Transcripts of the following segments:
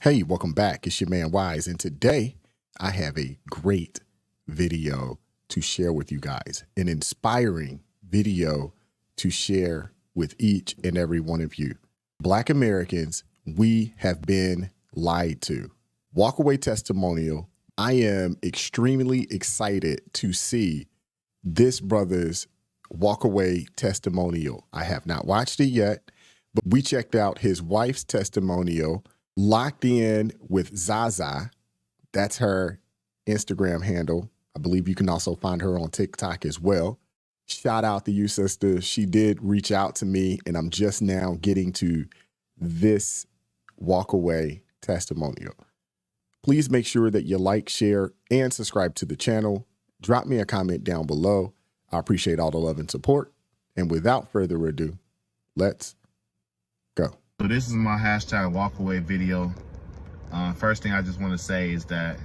Hey, welcome back. It's your man Wise, and today I have a great video to share with you guys, an inspiring video to share with each and every one of you. Black Americans, we have been lied to. Walkaway testimonial. I am extremely excited to see this brother's walkaway testimonial. I have not watched it yet, but we checked out his wife's testimonial. Locked in with Zaza. That's her Instagram handle. I believe you can also find her on TikTok as well. Shout out to you, sister. She did reach out to me, and I'm just now getting to this walkaway testimonial. Please make sure that you like, share, and subscribe to the channel. Drop me a comment down below. I appreciate all the love and support. And without further ado, let's go. So this is my hashtag walkaway video. First thing I just want to say is that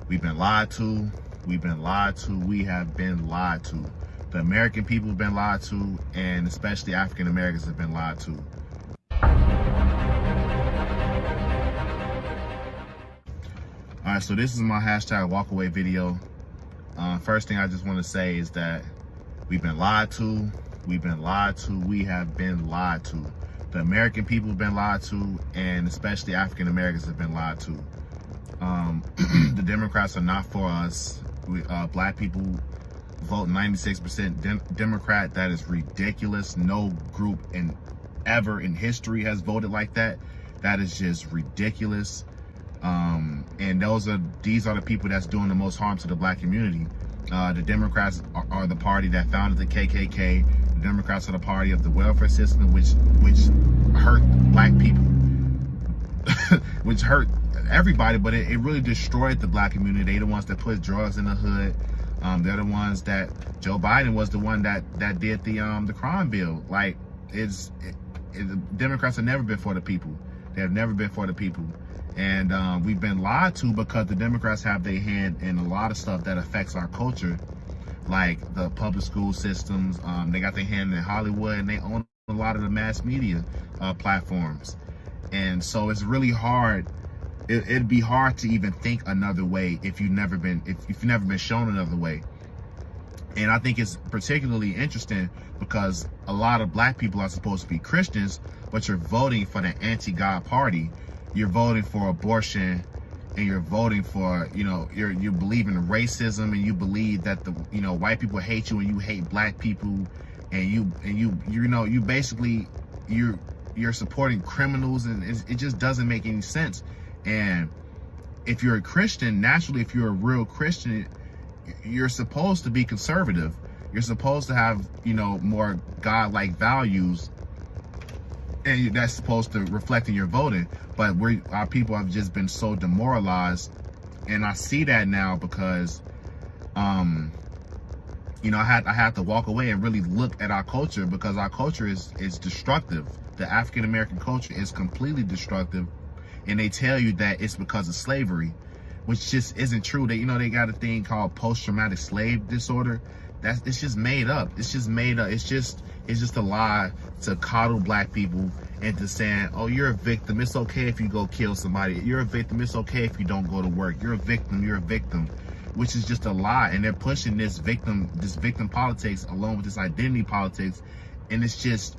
we've been lied to. We've been lied to. We have been lied to. The American people have been lied to, and especially African Americans have been lied to. All right, so this is my hashtag walkaway video. First thing I just want to say is that we've been lied to. We've been lied to. We have been lied to. The American people have been lied to, and especially African Americans have been lied to. The Democrats are not for us. Black people vote 96% Democrat. That is ridiculous. No group ever in history has voted like that. That is just ridiculous. And these are the people that's doing the most harm to the black community. The Democrats are the party that founded the KKK. The Democrats are the party of the welfare system, which hurt black people, which hurt everybody, but it really destroyed the black community. They the ones that put drugs in the hood. They're the ones that Joe Biden was the one that did the crime bill. Like the Democrats have never been for the people. They have never been for the people. And we've been lied to because the Democrats have their hand in a lot of stuff that affects our culture, like the public school systems. They got their hand in Hollywood, and they own a lot of the mass media platforms. And so it's really hard. It'd be hard to even think another way if you've never been shown another way. And I think it's particularly interesting because a lot of black people are supposed to be Christians, but you're voting for the anti-God party. You're voting for abortion, and you're voting for, you believe in racism, and you believe that white people hate you and you hate black people, and you basically you're supporting criminals, and it just doesn't make any sense. And if you're a Christian, naturally, if you're a real Christian, you're supposed to be conservative. You're supposed to have more God-like values, and that's supposed to reflect in your voting. But our people have just been so demoralized, and I see that now because, I had to walk away and really look at our culture, because our culture is destructive. The African American culture is completely destructive, and they tell you that it's because of slavery, which just isn't true. They got a thing called post-traumatic slave disorder. It's just made up. It's just made up. It's just a lie to coddle black people into saying, oh, you're a victim. It's okay if you go kill somebody. You're a victim. It's okay if you don't go to work. You're a victim. You're a victim, which is just a lie. And they're pushing this victim politics along with this identity politics. And it's just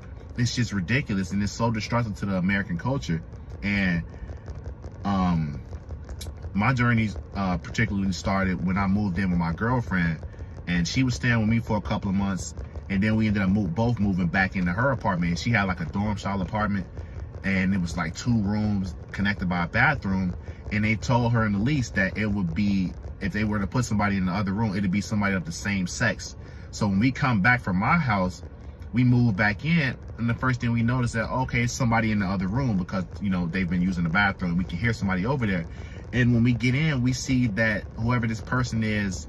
ridiculous. And it's so destructive to the American culture. And my journey particularly started when I moved in with my girlfriend, and she was staying with me for a couple of months. And then we ended up both moving back into her apartment. She had like a dorm style apartment, and it was like 2 rooms connected by a bathroom. And they told her in the lease that it would be, if they were to put somebody in the other room, it'd be somebody of the same sex. So when we come back from my house, we move back in, and the first thing we notice that, okay, it's somebody in the other room, because they've been using the bathroom. We can hear somebody over there. And when we get in, we see that whoever this person is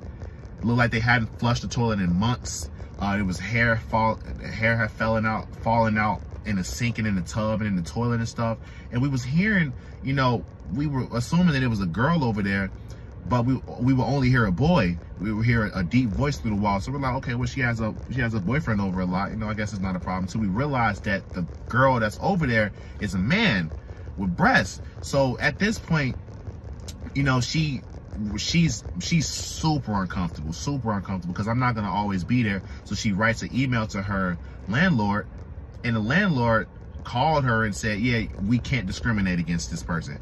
looked like they hadn't flushed the toilet in months. It was hair had fallen out in the sink and in the tub and in the toilet and stuff. And we was hearing, we were assuming that it was a girl over there, but we would only hear a boy. We would hear a deep voice through the wall. So we're like, okay, well, she has a boyfriend over a lot. I guess it's not a problem. So we realized that the girl that's over there is a man. with breasts. So at this point, you know, she's super uncomfortable because I'm not gonna always be there. So she writes an email to her landlord, and the landlord called her and said, yeah, we can't discriminate against this person.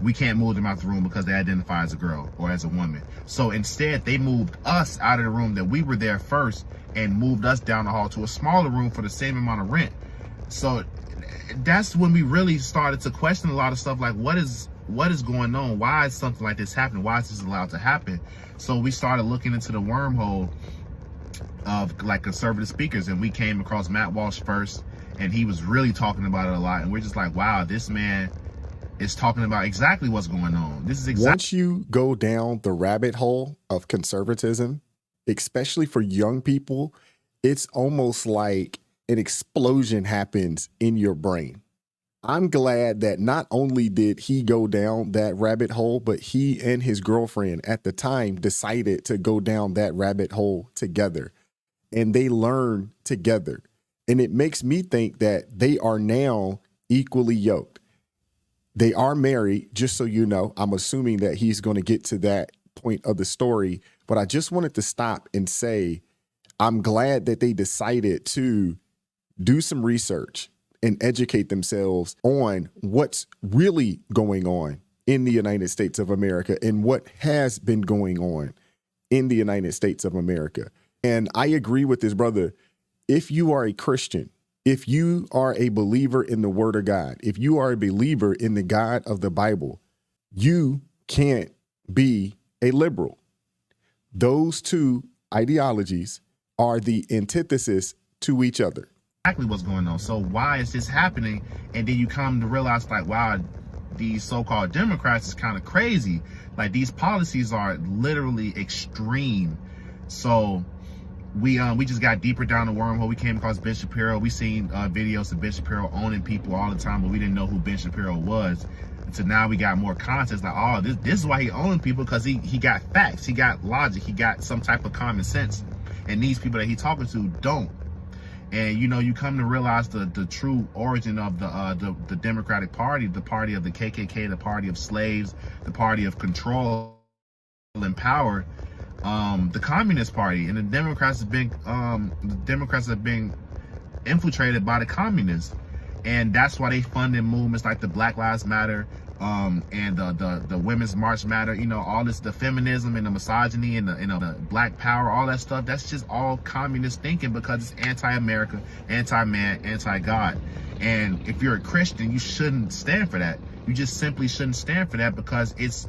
We can't move them out the room because they identify as a girl or as a woman. So instead, they moved us out of the room that we were there first and moved us down the hall to a smaller room for the same amount of rent. So that's when we really started to question a lot of stuff, like what is going on? Why is something like this happening? Why is this allowed to happen? So we started looking into the wormhole of like conservative speakers, and we came across Matt Walsh first, and he was really talking about it a lot. And we're just like, wow, this man is talking about exactly what's going on. This is exactly. Once you go down the rabbit hole of conservatism, especially for young people, it's almost like an explosion happens in your brain. I'm glad that not only did he go down that rabbit hole, but he and his girlfriend at the time decided to go down that rabbit hole together, and they learn together. And it makes me think that they are now equally yoked. They are married, just so you know. I'm assuming that he's going to get to that point of the story, but I just wanted to stop and say, I'm glad that they decided to do some research and educate themselves on what's really going on in the United States of America and what has been going on in the United States of America. And I agree with this brother. If you are a Christian, if you are a believer in the Word of God, if you are a believer in the God of the Bible, you can't be a liberal. Those two ideologies are the antithesis to each other. Exactly what's going on. So why is this happening? And then you come to realize, like, wow, these so-called Democrats is kind of crazy. Like, these policies are literally extreme. So we just got deeper down the wormhole. We came across Ben Shapiro. We seen videos of Ben Shapiro owning people all the time, but we didn't know who Ben Shapiro was. And so now we got more context, like, oh, this is why he owned people, because he got facts, he got logic, he got some type of common sense. And these people that he talking to don't. And, you know, you come to realize the true origin of the Democratic Party, the party of the KKK, the party of slaves, the party of control and power, the Communist Party. And the Democrats have been infiltrated by the communists. And that's why they funded movements like the Black Lives Matter, and the Women's March Matter, you know, all this, the feminism and the misogyny and the Black Power, all that stuff. That's just all communist thinking, because it's anti-America, anti-man, anti-God. And if you're a Christian, you shouldn't stand for that. You just simply shouldn't stand for that, because it's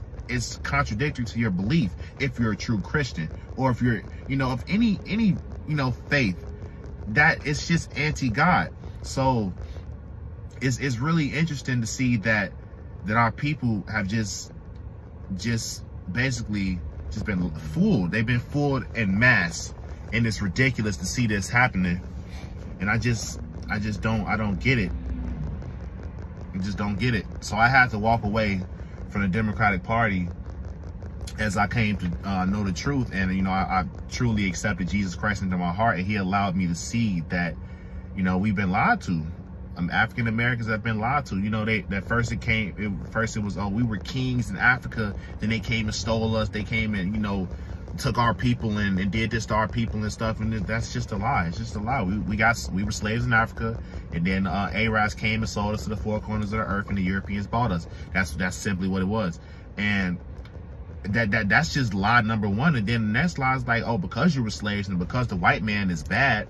contradictory to your belief if you're a true Christian, or if you're, you know, of any you know, faith, that it's just anti-God. So it's really interesting to see that our people have just basically just been fooled. They've been fooled en masse, and it's ridiculous to see this happening. And I don't get it. I just don't get it. So I had to walk away from the Democratic Party as I came to know the truth. And, you know, I truly accepted Jesus Christ into my heart, and he allowed me to see that, you know, we've been lied to. African Americans have been lied to. You know, first it was, oh, we were kings in Africa. Then they came and stole us. They came and, you know, took our people and did this to our people and stuff. And that's just a lie. It's just a lie. We were slaves in Africa, and then Arabs came and sold us to the four corners of the earth, and the Europeans bought us. That's simply what it was. And that's just lie number one. And then the next lie is like, oh, because you were slaves and because the white man is bad,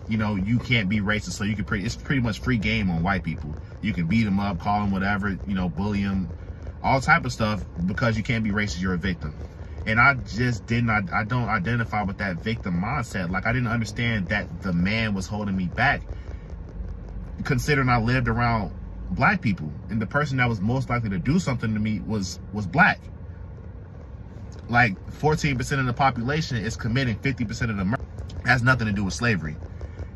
you know, you can't be racist. So you can it's pretty much free game on white people. You can beat them up, call them whatever, you know, bully them, all type of stuff. Because you can't be racist, you're a victim. And I don't identify with that victim mindset. Like, I didn't understand that the man was holding me back, considering I lived around black people, and the person that was most likely to do something to me was black. Like, 14% of the population is committing 50% of the murder. It has nothing to do with slavery.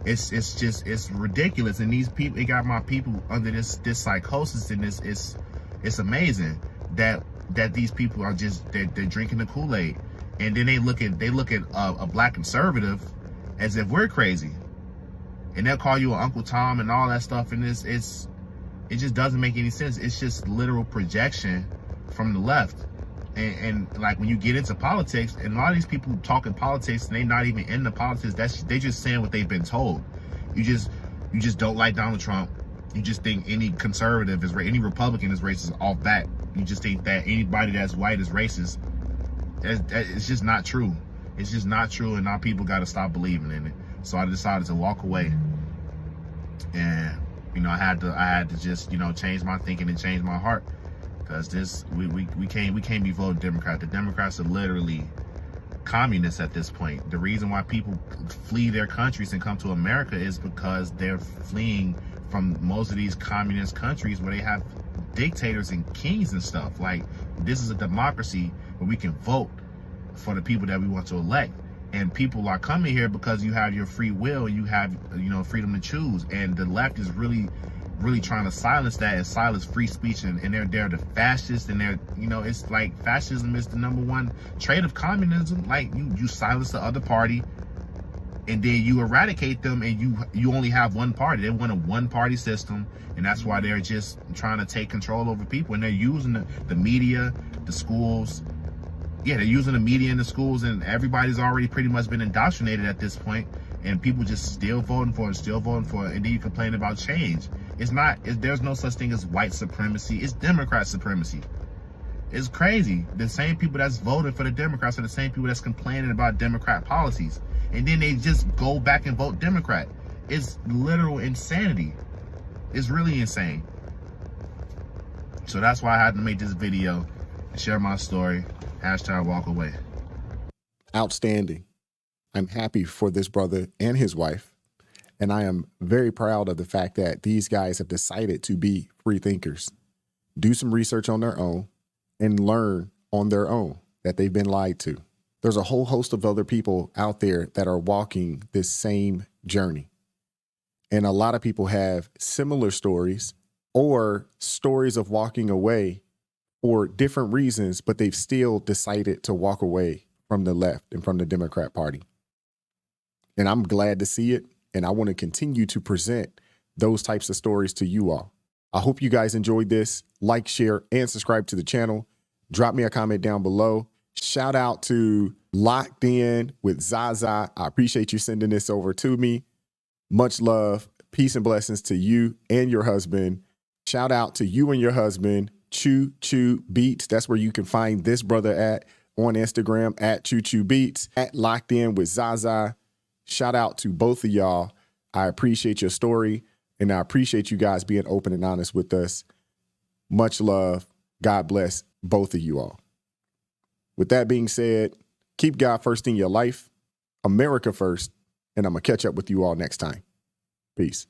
It's ridiculous. And these people, it got my people under this psychosis, and it's amazing that these people are just, they're drinking the Kool-Aid. And then they look at a black conservative as if we're crazy, and they'll call you an Uncle Tom and all that stuff. And it's It just doesn't make any sense. It's just literal projection from the left. And like when you get into politics, and a lot of these people talking politics and they not even in the politics, they just saying what they've been told. You just don't like Donald Trump. You just think any conservative is any Republican is racist off bat. You just think that anybody that's white is racist. It's just not true. It's just not true, and now people got to stop believing in it. So I decided to walk away, and I had to just change my thinking and change my heart, because we can't be voting Democrat. The Democrats are literally communists at this point. The reason why people flee their countries and come to America is because they're fleeing from most of these communist countries where they have dictators and kings and stuff. Like, this is a democracy where we can vote for the people that we want to elect, and people are coming here because you have your free will, you have freedom to choose, and the left is really trying to silence that and silence free speech, and they're the fascists, and they're it's like fascism is the #1 trait of communism. Like, you silence the other party, and then you eradicate them, and you only have one party. They want a one-party system, and that's why they're just trying to take control over people, and they're using the media, the schools. Yeah, they're using the media in the schools, and everybody's already pretty much been indoctrinated at this point, and people just still voting for it, and then you complain about change. There's no such thing as white supremacy. It's Democrat supremacy. It's crazy. The same people that's voting for the Democrats are the same people that's complaining about Democrat policies, and then they just go back and vote Democrat. It's literal insanity. It's really insane. So that's why I had to make this video and share my story. #walkaway. Outstanding. I'm happy for this brother and his wife, and I am very proud of the fact that these guys have decided to be free thinkers, do some research on their own, and learn on their own that they've been lied to. There's a whole host of other people out there that are walking this same journey, and a lot of people have similar stories or stories of walking away for different reasons, but they've still decided to walk away from the left and from the Democrat Party. And I'm glad to see it, and I want to continue to present those types of stories to you all. I hope you guys enjoyed this. Like, share, and subscribe to the channel. Drop me a comment down below. Shout out to Locked In with Zaza. I appreciate you sending this over to me. Much love, peace, and blessings to you and your husband. Shout out to you and your husband, Choo Choo Beats. That's where you can find this brother at on Instagram, at Choo Choo Beats, at Locked In with Zaza. Shout out to both of y'all. I appreciate your story, and I appreciate you guys being open and honest with us. Much love. God bless both of you all. With that being said, keep God first in your life, America first, and I'm going to catch up with you all next time. Peace.